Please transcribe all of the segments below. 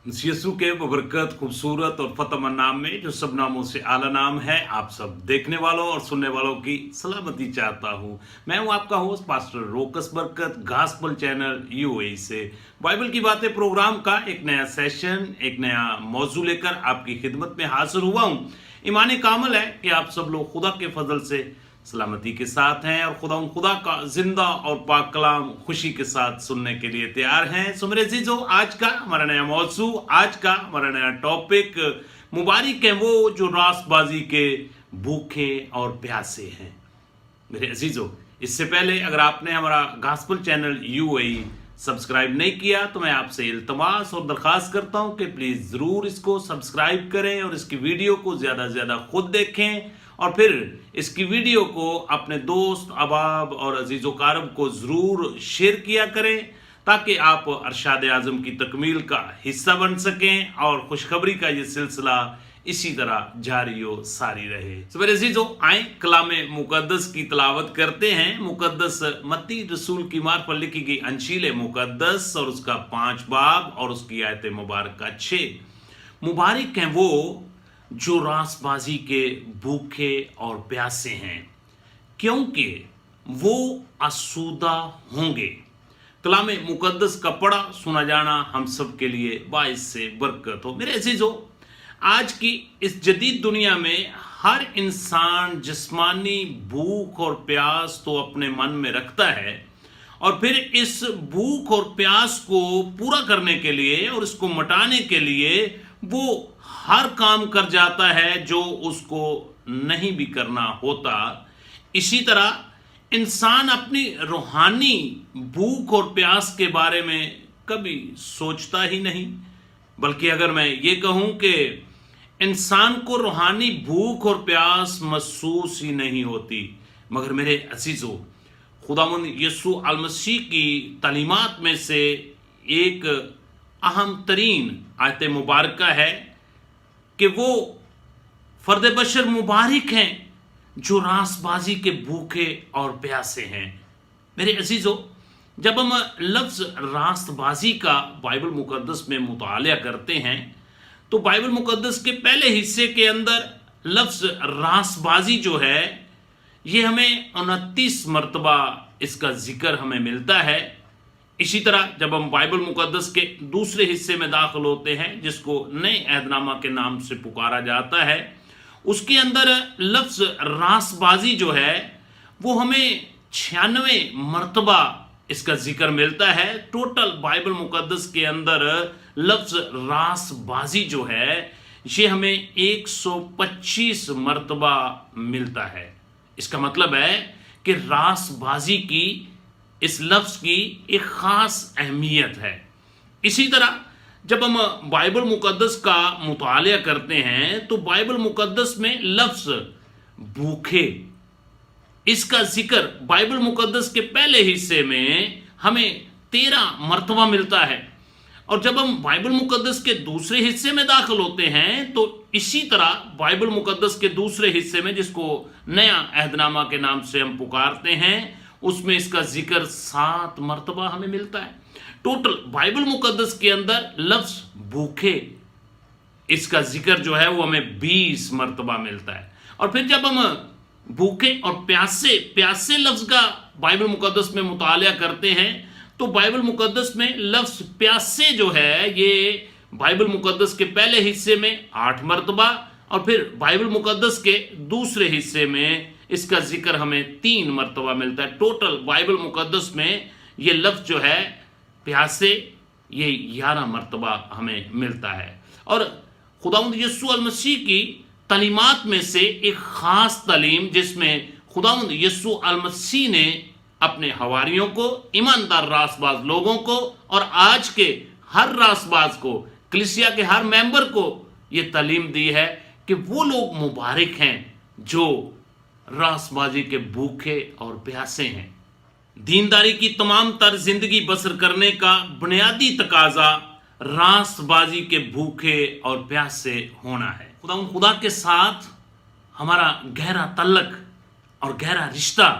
यीशु के बबरकत खूबसूरत और फतह नाम में जो सब नामों से आला नाम है, आप सब देखने वालों और सुनने वालों की सलामती चाहता हूँ। मैं हूँ आपका होस्ट पास्टर रोकस बरकत, गॉस्पेल चैनल यूएई से। बाइबल की बातें प्रोग्राम का एक नया सेशन, एक नया मौजू लेकर आपकी खिदमत में हाजिर हुआ हूँ। ईमान कामल है कि आप सब लोग खुदा के फजल से सलामती के साथ हैं और खुदा का जिंदा और पाक कलाम खुशी के साथ सुनने के लिए तैयार हैं। सो मेरे अजीजों, आज का हमारा नया मौजू, आज का हमारा नया टॉपिक, मुबारक हैं वो जो रासबाजी के भूखे और प्यासे हैं। मेरे अजीजों, इससे पहले अगर आपने हमारा गॉस्पेल चैनल यूएई सब्सक्राइब नहीं किया तो मैं आपसे इल्तमास और दरख्वास्त करता हूं कि प्लीज जरूर इसको सब्सक्राइब करें और इसकी वीडियो को ज्यादा से ज्यादा खुद देखें और फिर इसकी वीडियो को अपने दोस्त, अहबाब और अजीज़ो कारब को ज़रूर शेयर किया करें ताकि आप अरशाद आज़म की तकमील का हिस्सा बन सकें और खुशखबरी का ये सिलसिला इसी तरह जारी हो सारी रहे। तो मेरे अजीज़ों, आए कलाम मुकद्दस की तिलावत करते हैं। मुकद्दस मत्ती रसूल की मार्फत लिखी गई अंशील मुकद्दस और उसका 5 बाब और उसकी आयत मुबारक का 6। मुबारक हैं वो जो रासबाजी के भूखे और प्यासे हैं, क्योंकि वो आसूदा होंगे। कलाम मुकद्दस का पढ़ा सुना जाना हम सब के लिए बाइस से बरकत हो। मेरे अजीजों, आज की इस जदीद दुनिया में हर इंसान जिस्मानी भूख और प्यास तो अपने मन में रखता है और फिर इस भूख और प्यास को पूरा करने के लिए और इसको मिटाने के लिए वो हर काम कर जाता है जो उसको नहीं भी करना होता। इसी तरह इंसान अपनी रूहानी भूख और प्यास के बारे में कभी सोचता ही नहीं। बल्कि अगर मैं ये कहूं कि इंसान को रूहानी भूख और प्यास महसूस ही नहीं होती। मगर मेरे अजीजों, खुदावंद यीशु अल मसीह की तालीमात में से एक अहम तरीन आयत मुबारक है कि वो फर्द बशर मुबारक हैं जो रासबाजी के भूखे और प्यासे हैं। मेरे अजीजों, जब हम लफ्ज़ रासबाजी का बाइबल मुकद्दस में मुतालिया करते हैं तो बाइबल मुकद्दस के पहले हिस्से के अंदर लफ्ज़ रासबाजी जो है ये हमें 29 मरतबा इसका जिक्र हमें मिलता है। इसी तरह जब हम बाइबल मुकद्दस के दूसरे हिस्से में दाखिल होते हैं जिसको नए अहदनामा के नाम से पुकारा जाता है, उसके अंदर लफ्ज़ रासबाजी जो है वो हमें 96 मरतबा इसका जिक्र मिलता है। टोटल बाइबल मुकद्दस के अंदर लफ्ज़ रासबाजी जो है ये हमें 125 मरतबा मिलता है। इसका मतलब है कि रासबाजी की इस लफ्ज़ की एक ख़ास अहमियत है। इसी तरह जब हम बाइबल मुकद्दस का मुतालिया करते हैं तो बाइबल मुकद्दस में लफ्ज़ भूखे, इसका जिक्र बाइबल मुकद्दस के पहले हिस्से में हमें 13 मरतबा मिलता है। और जब हम बाइबल मुकद्दस के दूसरे हिस्से में दाखिल होते हैं तो इसी तरह बाइबल मुकद्दस के दूसरे हिस्से में जिसको नया अहदनामा के नाम से हम पुकारते हैं उसमें इसका जिक्र 7 मरतबा हमें मिलता है। टोटल बाइबल मुकद्दस के अंदर लफ्ज़ भूखे, इसका जिक्र जो है वो हमें 20 मरतबा मिलता है। और फिर जब हम भूखे और प्यासे लफ्ज़ का बाइबल मुकद्दस में मुतालिया करते हैं तो बाइबल मुकद्दस में लफ्ज़ प्यासे जो है ये बाइबल मुकद्दस के पहले हिस्से में 8 मरतबा और फिर बाइबल मुकद्दस के दूसरे हिस्से में इसका जिक्र हमें 3 मरतबा मिलता है। टोटल बाइबल मुकद्दस में ये लफ्ज़ जो है प्यासे ये 11 मरतबा हमें मिलता है। और खुदावंद यीशु अल मसीह की तालीमात में से एक ख़ास तालीम जिसमें खुदावंद यीशु अल मसीह ने अपने हवारियों को, ईमानदार रासबाज लोगों को और आज के हर रासबाज को, कलीसिया के हर मेंबर को ये तालीम दी है कि वो लोग मुबारक हैं जो रासबाजी के भूखे और प्यासे हैं। दीनदारी की तमाम तर जिंदगी बसर करने का बुनियादी तकाजा रासबाजी के भूखे और प्यासे होना है। खुदा के साथ हमारा गहरा तल्लक और गहरा रिश्ता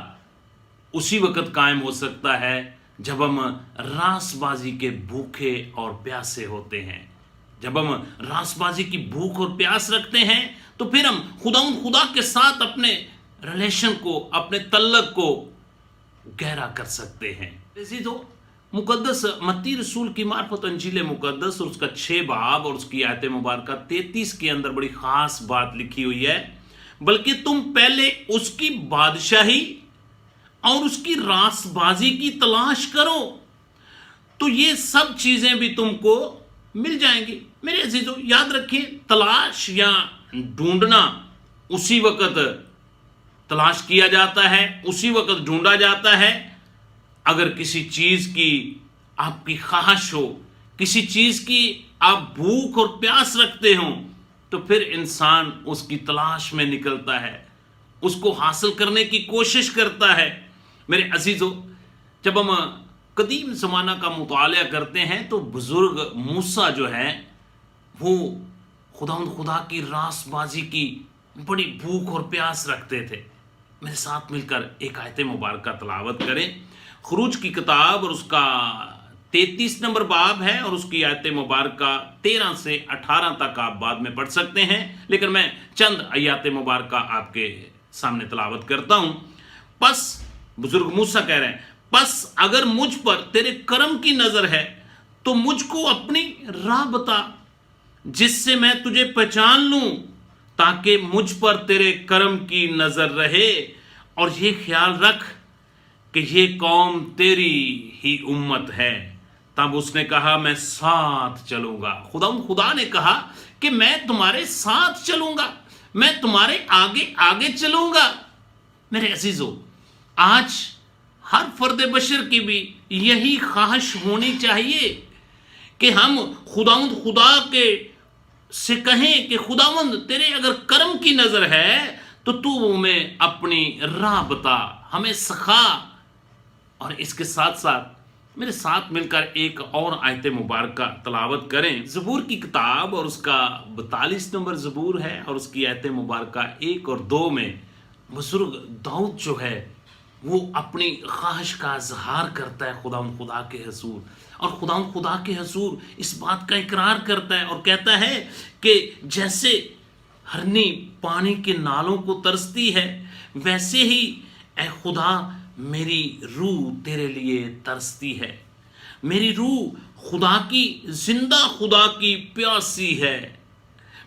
उसी वक्त कायम हो सकता है जब हम रासबाजी के भूखे और प्यासे होते हैं। जब हम रासबाजी की भूख और प्यास रखते हैं तो फिर हम खुदा के साथ अपने रिलेशन को, अपने तल्लक को गहरा कर सकते हैं। अज़ीज़ों, मुकद्दस मत्ती रसूल की मार्फत अंजील मुकद्दस और उसका 6 बाब और उसकी आयत मुबारक 33 के अंदर बड़ी खास बात लिखी हुई है, बल्कि तुम पहले उसकी बादशाही और उसकी रासबाजी की तलाश करो तो ये सब चीजें भी तुमको मिल जाएंगी। मेरे अजीजों, याद रखिए, तलाश या ढूंढना उसी वक्त तलाश किया जाता है, उसी वक्त ढूंढा जाता है अगर किसी चीज की आपकी ख्वाहिश हो, किसी चीज की आप भूख और प्यास रखते हो, तो फिर इंसान उसकी तलाश में निकलता है, उसको हासिल करने की कोशिश करता है। मेरे अजीजों, जब हम कदीम ज़माना का मुताला करते हैं तो बुजुर्ग मूसा जो है वो खुदा की रासबाजी की बड़ी भूख और प्यास रखते थे। मेरे साथ मिलकर एक आयत मुबारक तलावत करें। खुरूज की किताब और उसका 33 नंबर बाब है और उसकी आयत मुबारक 13 से 18 तक आप बाद में पढ़ सकते हैं, लेकिन मैं चंद आयत मुबारक आपके सामने तलावत करता हूं। बस बुजुर्ग मूसा कह रहे हैं, बस अगर मुझ पर तेरे करम की नजर है तो मुझको अपनी राह बता, जिससे मैं तुझे पहचान लूं, ताकि मुझ पर तेरे करम की नजर रहे, और ये ख्याल रख कि ये कौम तेरी ही उम्मत है। तब उसने कहा, मैं साथ चलूंगा। खुदा ने कहा कि मैं तुम्हारे साथ चलूंगा, मैं तुम्हारे आगे आगे चलूंगा। मेरे अजीजों, आज हर फर्द बशर की भी यही ख्वाहिश होनी चाहिए कि हम खुदा के से कहें कि खुदावंद, तेरे अगर करम की नजर है तो तू हमें अपनी राह बता, हमें सिखा। और इसके साथ साथ मेरे साथ मिलकर एक और आयत मुबारक तलावत करें। ज़बूर की किताब और उसका 42 नंबर ज़बूर है और उसकी आयत मुबारक 1 और 2 में बुजुर्ग दाऊद जो है वो अपनी ख्वाहिश का इजहार करता है खुदा के हजूर, और खुदा के हजूर इस बात का इकरार करता है और कहता है कि जैसे हरनी पानी के नालों को तरसती है, वैसे ही ए खुदा मेरी रूह तेरे लिए तरसती है। मेरी रूह जिंदा खुदा की प्यासी है।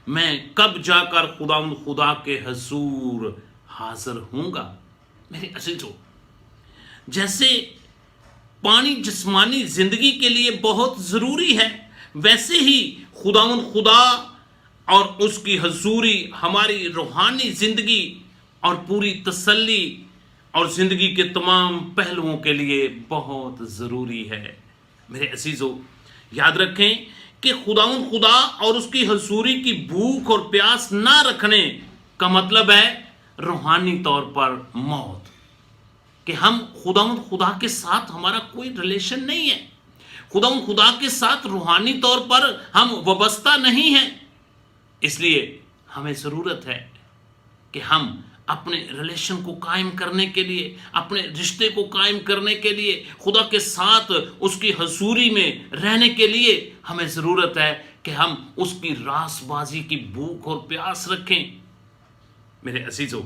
मैं कब जाकर खुदा के हजूर हाजिर होऊंगा। मेरे अजीजों, जैसे पानी जिस्मानी जिंदगी के लिए बहुत जरूरी है, वैसे ही खुदा और उसकी हजूरी हमारी रूहानी जिंदगी और पूरी तसल्ली और जिंदगी के तमाम पहलुओं के लिए बहुत जरूरी है। मेरे अजीजों, याद रखें कि खुदा और उसकी हजूरी की भूख और प्यास ना रखने का मतलब है रूहानी तौर पर मौत, कि हम खुदा के साथ हमारा कोई रिलेशन नहीं है, खुदा के साथ रूहानी तौर पर हम वाबस्ता नहीं हैं। इसलिए हमें ज़रूरत है कि हम अपने रिलेशन को कायम करने के लिए, अपने रिश्ते को कायम करने के लिए, खुदा के साथ उसकी हजूरी में रहने के लिए हमें ज़रूरत है कि हम उसकी रासबाजी की भूख और प्यास रखें। मेरे अजीजों,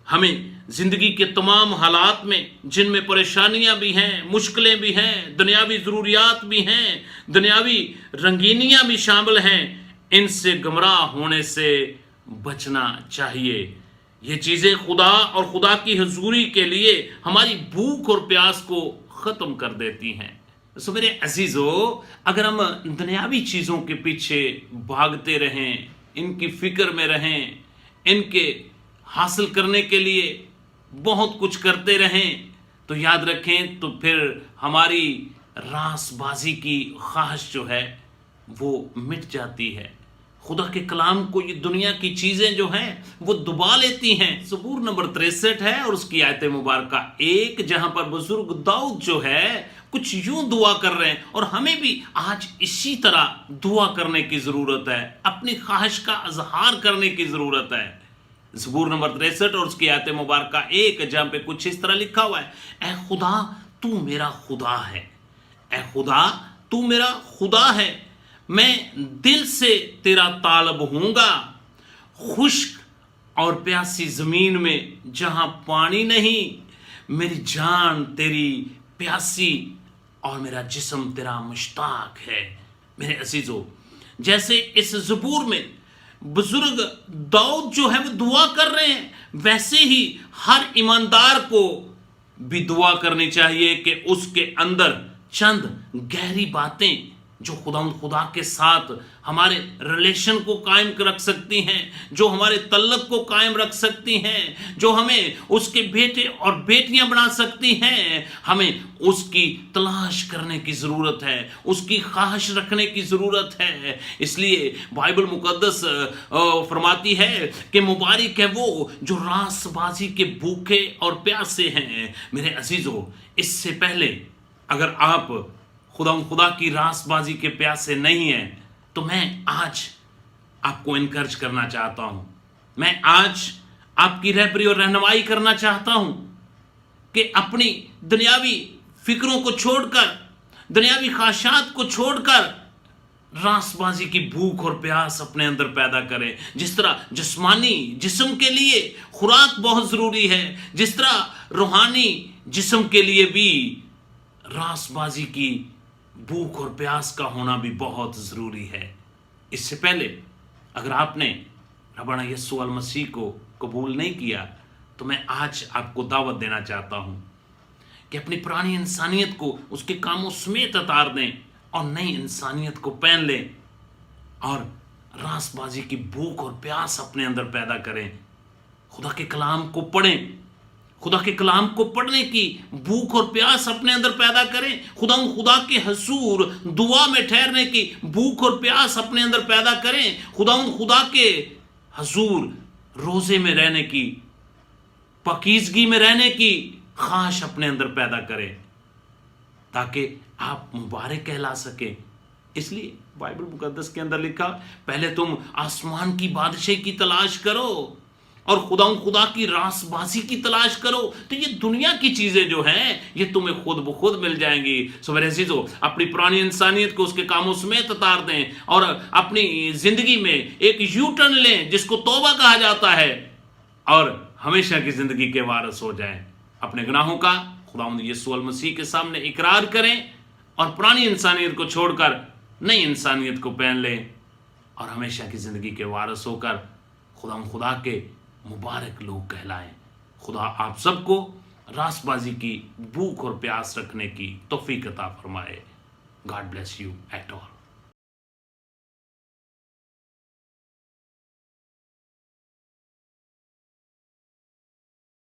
हमें ज़िंदगी के तमाम हालात में, जिनमें परेशानियां भी हैं, मुश्किलें भी हैं, दुनियावी ज़रूरियात भी हैं, दुनियावी रंगीनियां भी शामिल हैं, इनसे गुमराह होने से बचना चाहिए। ये चीज़ें खुदा की हजूरी के लिए हमारी भूख और प्यास को ख़त्म कर देती हैं। सो मेरे अजीज़ों, अगर हम दुनियावी चीज़ों के पीछे भागते रहें, इनकी फ़िक्र में रहें, इनके हासिल करने के लिए बहुत कुछ करते रहें, तो याद रखें तो फिर हमारी रासबाजी की ख्वाहिश जो है वो मिट जाती है। खुदा के कलाम को ये दुनिया की चीज़ें जो हैं वो दबा लेती हैं। ज़बूर नंबर 63 है और उसकी आयत मुबारक 1, जहां पर बुजुर्ग दाऊद जो है कुछ यूं दुआ कर रहे हैं, और हमें भी आज इसी तरह दुआ करने की ज़रूरत है, अपनी ख्वाहिश का इजहार करने की ज़रूरत है। ज़बूर नंबर 63 और उसकी आयत मुबारक 1, जहां पे कुछ इस तरह लिखा हुआ है, ए खुदा तू मेरा खुदा है, ए खुदा तू मेरा खुदा है, मैं दिल से तेरा तालब हूँगा। खुश्क और प्यासी ज़मीन में जहाँ पानी नहीं, मेरी जान तेरी प्यासी और मेरा जिस्म तेरा मुश्ताक है। मेरे अजीज़ों, जैसे इस ज़बूर में बुजुर्ग दाऊद जो है वो दुआ कर रहे हैं, वैसे ही हर ईमानदार को भी दुआ करनी चाहिए कि उसके अंदर चंद गहरी बातें जो खुदा के साथ हमारे रिलेशन को कायम रख सकती हैं, जो हमारे तल्लक को कायम रख सकती हैं, जो हमें उसके बेटे और बेटियां बना सकती हैं, हमें उसकी तलाश करने की ज़रूरत है, उसकी ख्वाहिश रखने की ज़रूरत है। इसलिए बाइबल मुकद्दस फरमाती है कि मुबारक है वो जो रासबाजी के भूखे और प्यासे हैं। मेरे अजीज़ों, इससे पहले अगर आप खुदा की रासबाजी के प्यासे नहीं हैं, तो मैं आज आपको इनकरेज करना चाहता हूं, मैं आज आपकी रहबरी और रहनुमाई करना चाहता हूं कि अपनी दुनियावी फिक्रों को छोड़कर, दुनियावी ख्वाहिशात को छोड़कर रासबाजी की भूख और प्यास अपने अंदर पैदा करें। जिस तरह जिस्मानी जिस्म के लिए खुराक बहुत ज़रूरी है, जिस तरह रूहानी जिस्म के लिए भी रासबाजी की भूख और प्यास का होना भी बहुत ज़रूरी है। इससे पहले अगर आपने रब्बाना यस्सु अल मसीह को कबूल नहीं किया, तो मैं आज आपको दावत देना चाहता हूँ कि अपनी पुरानी इंसानियत को उसके कामों समेत उतार दें और नई इंसानियत को पहन लें और रासबाजी की भूख और प्यास अपने अंदर पैदा करें। खुदा के कलाम को पढ़ें, खुदा के कलाम को पढ़ने की भूख और प्यास अपने अंदर पैदा करें। खुदा के हजूर दुआ में ठहरने की भूख और प्यास अपने अंदर पैदा करें। खुदा के हजूर रोजे में रहने की, पाकीज़गी में रहने की ख्वाहिश अपने अंदर पैदा करें, ताकि आप मुबारक कहला सके। इसलिए बाइबल मुकद्दस के अंदर लिखा, पहले तुम आसमान की बादशाही की तलाश करो और खुदा की रासबाजी की तलाश करो, तो ये दुनिया की चीजें जो हैं ये तुम्हें खुद ब खुद मिल जाएंगी। सो मेरे अजीजों, अपनी पुरानी इंसानियत को उसके कामों समेत उतार दें और अपनी जिंदगी में एक यू टर्न लें जिसको तौबा कहा जाता है, और हमेशा की जिंदगी के वारिस हो जाएं। अपने गुनाहों का खुदावंद यीशु अल मसीह के सामने इकरार करें और पुरानी इंसानियत को छोड़कर नई इंसानियत को पहन लें और हमेशा की जिंदगी के वारिस होकर खुदा के मुबारक लोग कहलाएं। खुदा आप सबको रासबाजी की भूख और प्यास रखने की तौफीक अता फरमाए। God bless you at all.